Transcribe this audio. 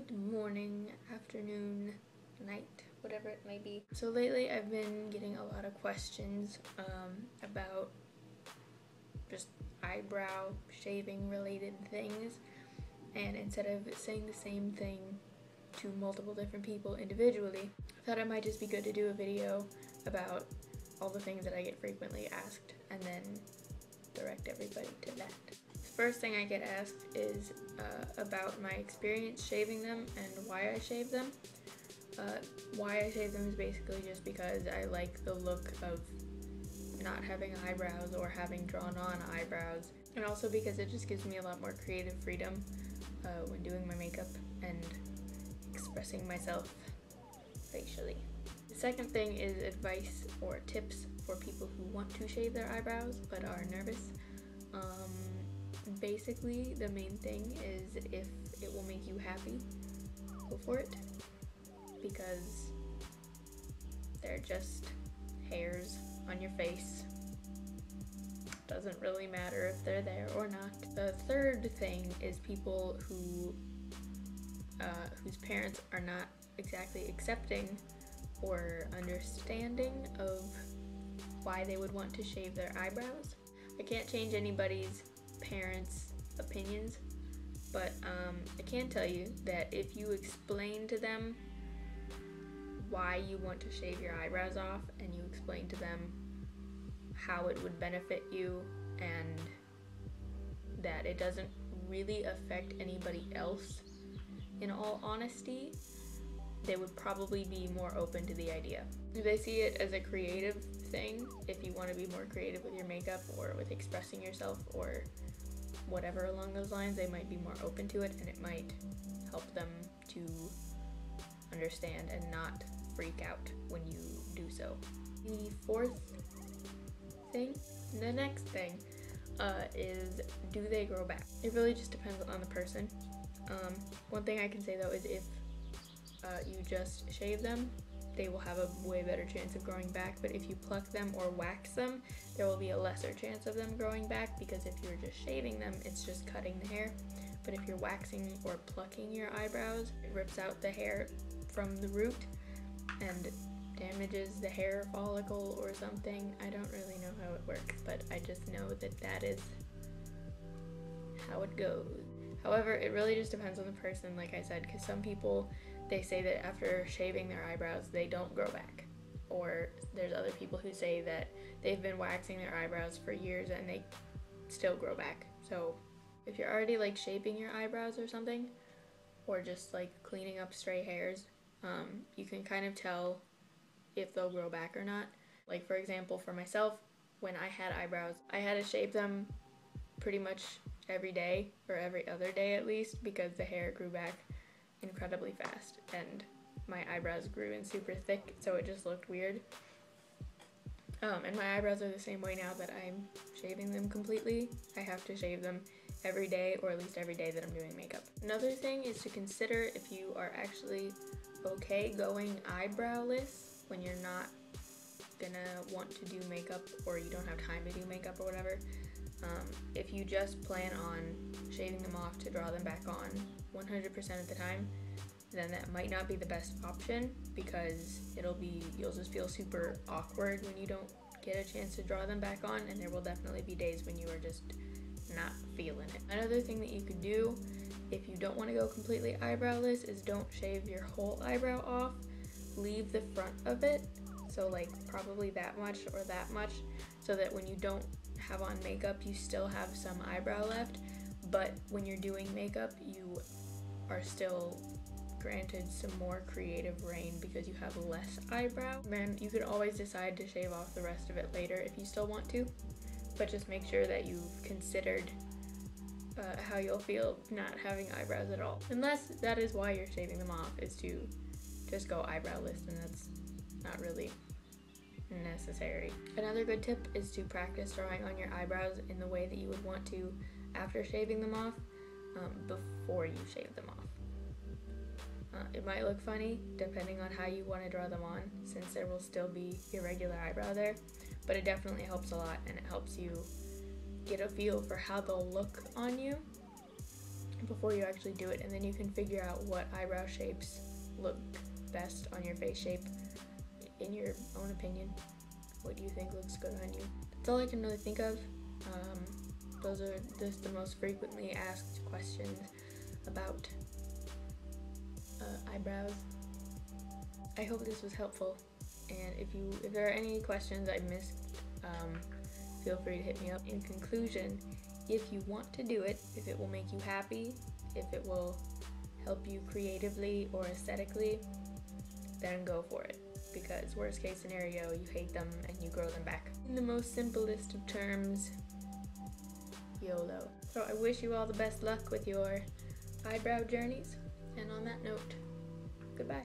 Good morning, afternoon, night, whatever it may be. So lately I've been getting a lot of questions about just eyebrow shaving related things, and instead of saying the same thing to multiple different people individually, I thought it might just be good to do a video about all the things that I get frequently asked and then direct everybody to that. The first thing I get asked is about my experience shaving them and why I shave them. Why I shave them is basically just because I like the look of not having eyebrows or having drawn on eyebrows, and also because it just gives me a lot more creative freedom when doing my makeup and expressing myself facially. The second thing is advice or tips for people who want to shave their eyebrows but are nervous. Basically, the main thing is if it will make you happy, go for it, because they're just hairs on your face. Doesn't really matter if they're there or not. The third thing is people who whose parents are not exactly accepting or understanding of why they would want to shave their eyebrows. I can't change anybody's parents' opinions, but I can tell you that if you explain to them why you want to shave your eyebrows off, and you explain to them how it would benefit you and that it doesn't really affect anybody else, in all honesty, they would probably be more open to the idea. If they see it as a creative thing, if you want to be more creative with your makeup or with expressing yourself or whatever along those lines, they might be more open to it, and it might help them to understand and not freak out when you do so. The fourth thing, the next thing, is do they grow back? It really just depends on the person. One thing I can say though is if you just shave them, they will have a way better chance of growing back, but if you pluck them or wax them, there will be a lesser chance of them growing back, because if you're just shaving them, it's just cutting the hair. But if you're waxing or plucking your eyebrows, it rips out the hair from the root and damages the hair follicle or something. I don't really know how it works, but I just know that that is how it goes. However, it really just depends on the person, like I said, because some people, they say that after shaving their eyebrows, they don't grow back. Or there's other people who say that they've been waxing their eyebrows for years and they still grow back. So if you're already like shaping your eyebrows or something, or just like cleaning up stray hairs, you can kind of tell if they'll grow back or not. Like for example, for myself, when I had eyebrows, I had to shave them pretty much every day, or every other day at least, because the hair grew back incredibly fast and my eyebrows grew in super thick, so it just looked weird. And my eyebrows are the same way now that I'm shaving them completely. I have to shave them every day, or at least every day that I'm doing makeup. Another thing is to consider if you are actually okay going eyebrowless when you're not gonna want to do makeup, or you don't have time to do makeup or whatever. If you just plan on shaving them off to draw them back on 100% of the time, then that might not be the best option, because you'll just feel super awkward when you don't get a chance to draw them back on, and there will definitely be days when you are just not feeling it. Another thing that you could do if you don't want to go completely eyebrowless is don't shave your whole eyebrow off. Leave the front of it, so like probably that much or that much, so that when you don't have on makeup, you still have some eyebrow left, but when you're doing makeup, you are still granted some more creative reign because you have less eyebrow. Man, you could always decide to shave off the rest of it later if you still want to, but just make sure that you've considered how you'll feel not having eyebrows at all. Unless that is why you're shaving them off, is to just go eyebrowless, and that's not really necessary. Another good tip is to practice drawing on your eyebrows in the way that you would want to after shaving them off, before you shave them off. It might look funny depending on how you want to draw them on, since there will still be irregular eyebrow there, but it definitely helps a lot, and it helps you get a feel for how they'll look on you. before you actually do it, and then you can figure out what eyebrow shapes look best on your face shape in your own opinion. What do you think looks good on you? That's all I can really think of. Those are just the most frequently asked questions about eyebrows. I hope this was helpful, and if there are any questions I missed, feel free to hit me up. In conclusion, if you want to do it, if it will make you happy, if it will help you creatively or aesthetically, then go for it. Because worst case scenario, you hate them and you grow them back. In the most simplest of terms, YOLO. So I wish you all the best luck with your eyebrow journeys, and on that note, goodbye.